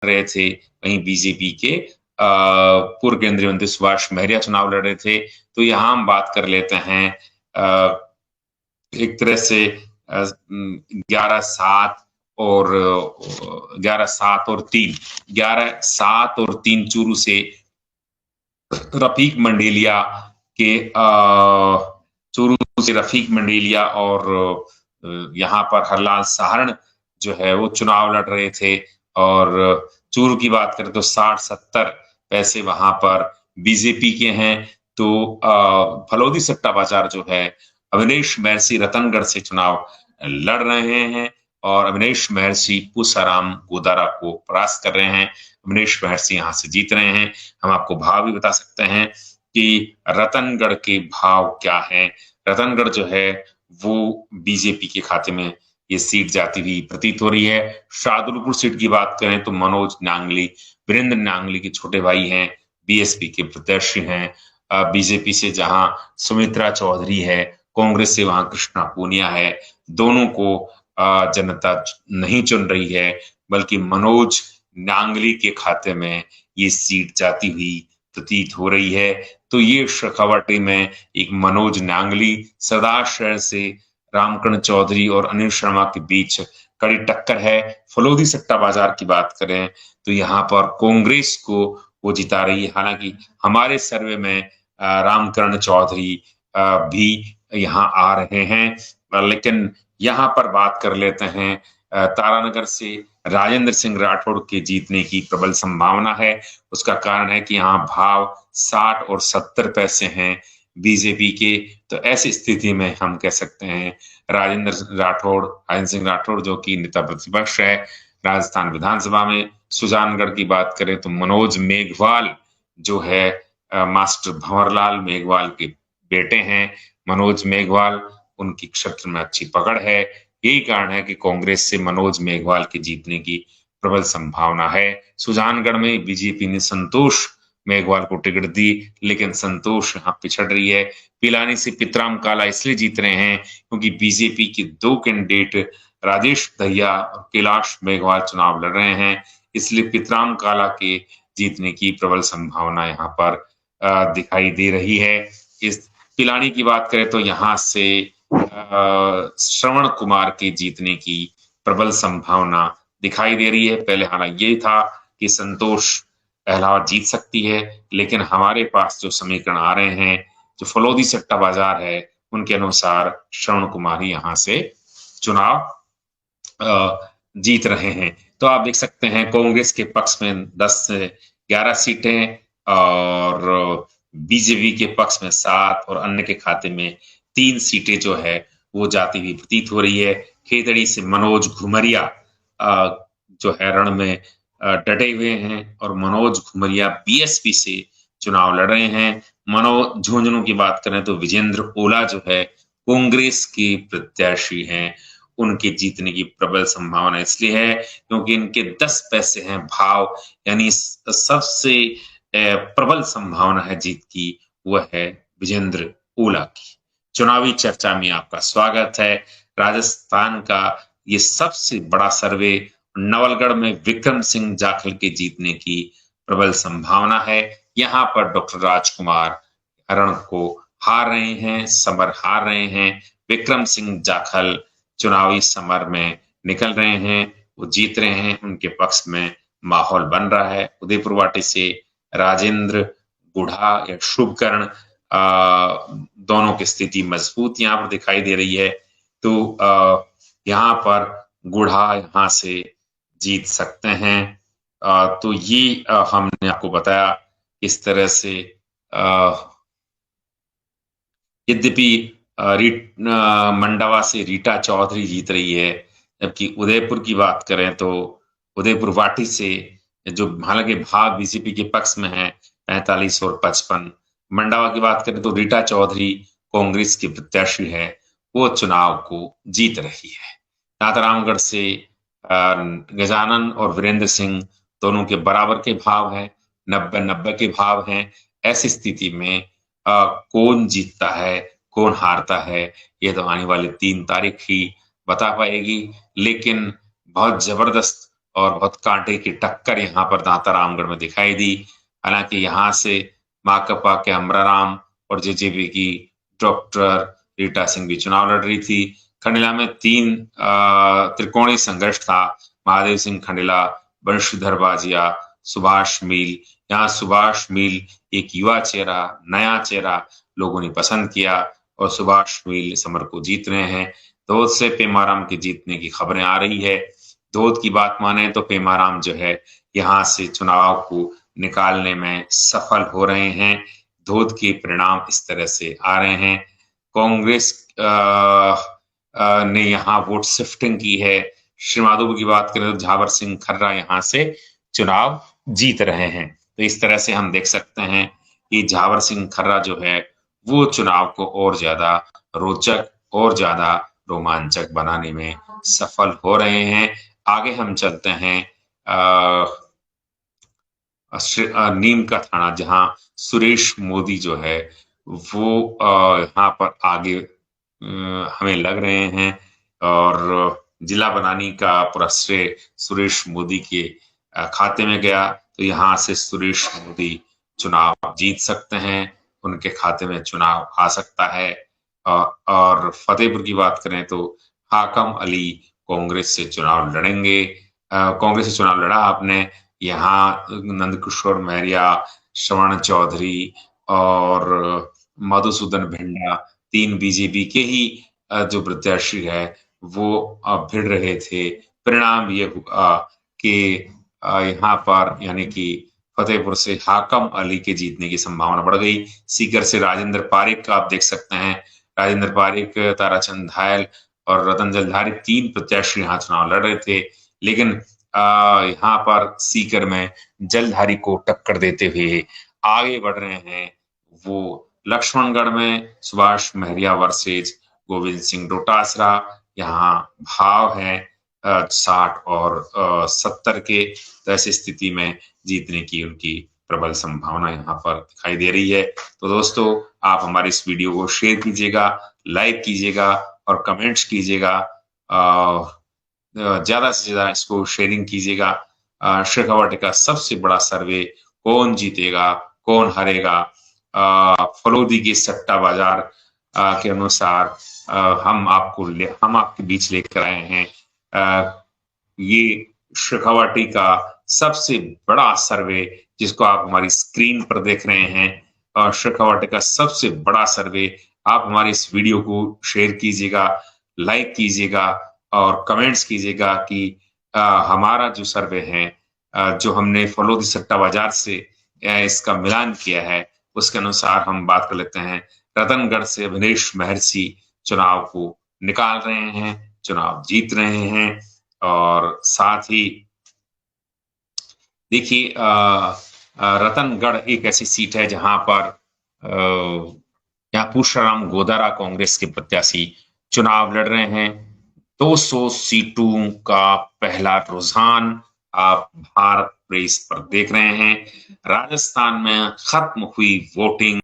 रहे थे, वहीं बीजेपी के पूर्व केंद्रीय मंत्री सुभाष महरिया चुनाव लड़ रहे थे। तो यहाँ हम बात कर लेते हैं एक तरह से 11-7 और 11-7 और 3, 11-7 और 3 चूरू से रफीक मंडेलिया के चूरू से रफीक मंडेलिया और यहाँ पर हरलाल सहारण जो है वो चुनाव लड़ रहे थे। और चूरू की बात करें तो 60-70 पैसे वहां पर बीजेपी के हैं। तो फलोदी सट्टा बाजार जो है, अविनेश महर्षि रतनगढ़ से चुनाव लड़ रहे हैं और अविनेश महर्षि पूसाराम गोदारा को परास्त कर रहे हैं। अविनेश महर्षि यहाँ से जीत रहे हैं। हम आपको भाव भी बता सकते हैं कि रतनगढ़ के भाव क्या हैं। रतनगढ़ जो है वो बीजेपी के खाते में ये सीट जाती हुई प्रतीत हो रही है। शाहदुलपुर सीट की बात करें तो मनोज नांगली, वीरेंद्र नांगली के छोटे भाई हैं, बीएसपी के प्रत्याशी हैं। बीजेपी से जहां सुमित्रा चौधरी है, कांग्रेस से वहां कृष्णा पूनिया है। दोनों को जनता नहीं चुन रही है, बल्कि मनोज नांगली के खाते में ये सीट जाती हुई प्रतीत हो रही है। तो ये शेखावाटी में एक मनोज नांगली, सरदार शहर से रामकरण चौधरी और अनिल शर्मा के बीच कड़ी टक्कर है। फलोदी सट्टा बाजार की बात करें तो यहाँ पर कांग्रेस को वो जिता रही है। हालांकि हमारे सर्वे में रामकरण चौधरी भी यहाँ आ रहे हैं, लेकिन यहाँ पर बात कर लेते हैं तारानगर से राजेंद्र सिंह राठौड़ के जीतने की प्रबल संभावना है। उसका कारण है कि यहाँ भाव 60 और 70 पैसे हैं बीजेपी के। तो ऐसी स्थिति में हम कह सकते हैं राजेंद्र सिंह राठौड़ जो कि नेता प्रतिपक्ष है राजस्थान विधानसभा में। सुजानगढ़ की बात करें तो मनोज मेघवाल जो है मास्टर भंवरलाल मेघवाल के बेटे हैं। मनोज मेघवाल, उनकी क्षेत्र में अच्छी पकड़ है। यही कारण है कि कांग्रेस से मनोज मेघवाल के जीतने की प्रबल संभावना है। सुजानगढ़ में बीजेपी ने संतोष मेघवाल को टिकट दी, लेकिन संतोष यहाँ पिछड़ रही है। पिलानी से पितराम काला इसलिए जीत रहे हैं क्योंकि बीजेपी के 2 कैंडिडेट राजेश दहिया और कैलाश मेघवाल चुनाव लड़ रहे हैं, इसलिए पितराम काला के जीतने की प्रबल संभावना यहाँ पर दिखाई दे रही है। इस पिलानी की बात करें तो यहाँ से श्रवण कुमार के जीतने की प्रबल संभावना दिखाई दे रही है। पहले हालांकि ये था कि संतोष इलाहाबाद जीत सकती है, लेकिन हमारे पास जो समीकरण आ रहे हैं, जो फलोदी सट्टा बाजार है, उनके अनुसार श्रवण कुमार ही यहाँ से चुनाव जीत रहे हैं। तो आप देख सकते हैं कांग्रेस के पक्ष में 10 से 11 सीटें और बीजेपी के पक्ष में 7 और अन्य के खाते में 3 सीटें जो है वो जाती हुई प्रतीत हो रही है। खेतड़ी से मनोज घुमरिया जो है रण में डटे हुए हैं और मनोज घुमरिया बीएसपी से चुनाव लड़ रहे हैं। मनोज झुंझुनू की बात करें तो विजेंद्र ओला जो है कांग्रेस के प्रत्याशी हैं, उनके जीतने की प्रबल संभावना इसलिए है क्योंकि इनके 10 पैसे हैं भाव, यानी सबसे प्रबल संभावना है जीत की, वह है विजेंद्र ओला की। चुनावी चर्चा में आपका स्वागत है। राजस्थान का ये सबसे बड़ा सर्वे, नवलगढ़ में विक्रम सिंह जाखल के जीतने की प्रबल संभावना है। यहाँ पर डॉक्टर राजकुमार हरण को हार रहे हैं, समर हार रहे हैं। विक्रम सिंह जाखल चुनावी समर में निकल रहे हैं, वो जीत रहे हैं, उनके पक्ष में माहौल बन रहा है। उदयपुर वाटी से राजेंद्र गुढ़ा या शुभकर्ण दोनों की स्थिति मजबूत यहाँ पर दिखाई दे रही है। तो यहाँ पर गुढ़ा यहाँ से जीत सकते हैं। तो ये हमने आपको बताया इस तरह से। यद्यपि मंडावा से रीटा चौधरी जीत रही है, जबकि उदयपुर की बात करें तो उदयपुर वाटी से जो हालांकि भाग बीजेपी के पक्ष में है 45 और 55। मंडावा की बात करें तो रीटा चौधरी कांग्रेस की प्रत्याशी है, वो चुनाव को जीत रही है। नाथरामगढ़ से गजानन और वीरेंद्र सिंह दोनों के बराबर के भाव हैं, 90-90 के भाव हैं। ऐसी स्थिति में कौन जीतता है कौन हारता है ये तो आने वाली 3 तारीख ही बता पाएगी, लेकिन बहुत जबरदस्त और बहुत कांटे की टक्कर यहाँ पर दांता रामगढ़ में दिखाई दी। हालांकि यहाँ से माकपा के अमराराम और जेजेपी की डॉक्टर रीटा सिंह भी चुनाव लड़ रही थी। खंडेला में 3 त्रिकोणीय संघर्ष था। महादेव सिंह खंडेला, बंशीधर बाजिया, सुभाष मील। यहाँ सुभाष मील एक युवा चेहरा, नया चेहरा लोगों ने पसंद किया और सुभाष मील समर को जीत रहे हैं। धोद से पेमाराम के जीतने की खबरें आ रही है। धोद की बात माने तो पेमाराम जो है यहाँ से चुनाव को निकालने में सफल हो रहे हैं। धोद के परिणाम इस तरह से आ रहे हैं। कांग्रेस ने यहाँ वोट शिफ्टिंग की है। श्रीमाधोपुर की बात करें तो झावर सिंह खर्रा यहाँ से चुनाव जीत रहे हैं। तो इस तरह से हम देख सकते हैं कि झावर सिंह खर्रा जो है वो चुनाव को और ज्यादा रोचक और ज्यादा रोमांचक बनाने में सफल हो रहे हैं। आगे हम चलते हैं नीम का थाना, जहां सुरेश मोदी जो है वो यहाँ पर आगे हमें लग रहे हैं और जिला बनाने का पूरा श्रेय सुरेश मोदी के खाते में गया। तो यहाँ से सुरेश मोदी चुनाव जीत सकते हैं, उनके खाते में चुनाव आ सकता है। और फतेहपुर की बात करें तो हाकम अली कांग्रेस से चुनाव लड़ेंगे। कांग्रेस से चुनाव लड़ा आपने। यहाँ नंदकिशोर मौर्य, श्रवण चौधरी और मधुसूदन भिंडा 3 बीजेपी के ही जो प्रत्याशी है वो भिड़ रहे थे। परिणाम ये हुआ कि यहाँ पर यानी कि फतेहपुर से हाकम अली के जीतने की संभावना बढ़ गई। सीकर से राजेंद्र पारिक का आप देख सकते हैं। राजेंद्र पारिक, ताराचंद धायल और रतन जलधारी 3 प्रत्याशी यहाँ चुनाव लड़ रहे थे, लेकिन यहाँ पर सीकर में जलधारी को टक्कर देते हुए आगे बढ़ रहे हैं वो लक्ष्मणगढ़ में सुभाष महरिया वर्सेज गोविंद सिंह डोटासरा। यहाँ भाव है 60 और 70 के। तो ऐसी स्थिति में जीतने की उनकी प्रबल संभावना यहाँ पर दिखाई दे रही है। तो दोस्तों, आप हमारे इस वीडियो को शेयर कीजिएगा, लाइक कीजिएगा और कमेंट्स कीजिएगा। ज्यादा से ज्यादा इसको शेयरिंग कीजिएगा। शेखावाटी का सबसे बड़ा सर्वे, कौन जीतेगा कौन हारेगा, फलोदी के सट्टा बाजार के अनुसार हम आपके बीच लेकर आए हैं। ये शेखावाटी का सबसे बड़ा सर्वे जिसको आप हमारी स्क्रीन पर देख रहे हैं, शेखावाटी का सबसे बड़ा सर्वे। आप हमारे इस वीडियो को शेयर कीजिएगा, लाइक कीजिएगा और कमेंट्स कीजिएगा कि हमारा जो सर्वे है, जो हमने फलोदी सट्टा बाजार से इसका मिलान किया है, उसके अनुसार हम बात कर लेते हैं। रतनगढ़ से अभिनेश महर्षि चुनाव को निकाल रहे हैं, चुनाव जीत रहे हैं। और साथ ही देखिए, रतनगढ़ एक ऐसी सीट है जहां पर यहाँ पुष्पराम गोदारा कांग्रेस के प्रत्याशी चुनाव लड़ रहे हैं। 200 सीटों का पहला रुझान आप भारत प्रेस पर देख रहे हैं। राजस्थान में खत्म हुई वोटिंग।